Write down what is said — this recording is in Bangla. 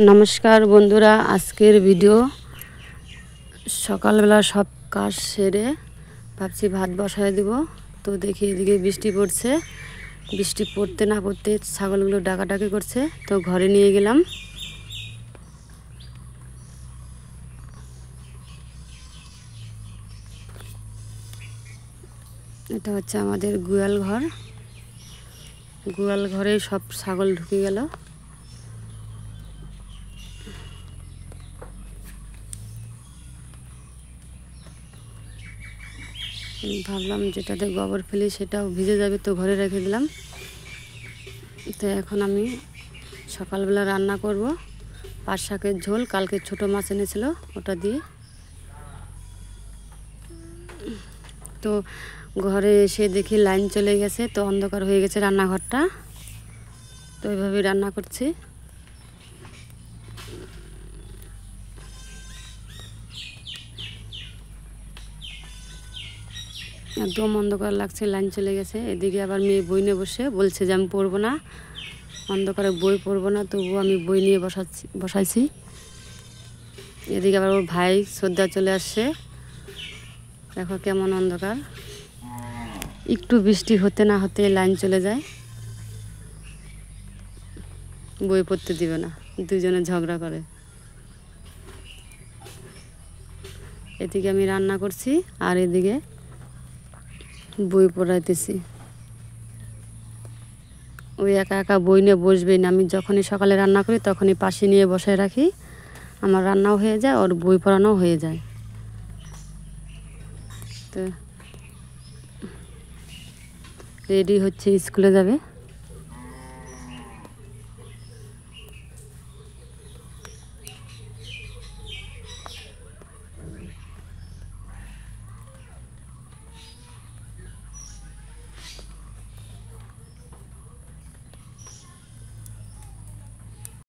নমস্কার বন্ধুরা, আজকের ভিডিও সকালবেলা সব কাজ সেরে ভাবছি ভাত বসায় দিব। তো দেখি এদিকে বৃষ্টি পড়ছে, বৃষ্টি পড়তে না পড়তে ছাগলগুলো ডাকাডাকি করছে, তো ঘরে নিয়ে গেলাম। এটা হচ্ছে আমাদের গোয়াল ঘর। গোয়াল ঘরে সব ছাগল ঢুকে গেল। ভাবলাম যেটাতে গোবর ফেলি সেটাও ভিজে যাবে, তো ঘরে রেখে দিলাম। তো এখন আমি সকালবেলা রান্না করব পাট শাকের ঝোল। কালকে ছোট মাছ এনেছিল, ওটা দিয়ে। তো ঘরে এসে দেখি লাইন চলে গেছে, তো অন্ধকার হয়ে গেছে রান্নাঘরটা। তো এইভাবেই রান্না করছি। একদম অন্ধকার লাগছে, লাইন চলে গেছে। এদিকে আবার মেয়ে বই নিয়ে বসে বলছে যে আমি পড়বো না, অন্ধকারে বই পড়বো না, তবুও আমি বই নিয়ে বসাইছি। এদিকে আবার ওর ভাই শ্রদ্ধা চলে আসছে। দেখো কেমন অন্ধকার, একটু বৃষ্টি হতে না হতে লাইন চলে যায়, বই পড়তে দিবে না, দুজনে ঝগড়া করে। এদিকে আমি রান্না করছি আর এদিকে বই পড়াইতেছি। ওই একা একা বই নিয়ে বসবেই না, আমি যখনই সকালে রান্না করি তখনই পাশে নিয়ে বসায় রাখি। আমার রান্নাও হয়ে যায়, ওর বই পড়ানোও হয়ে যায়। তো রেডি হচ্ছে, স্কুলে যাবে।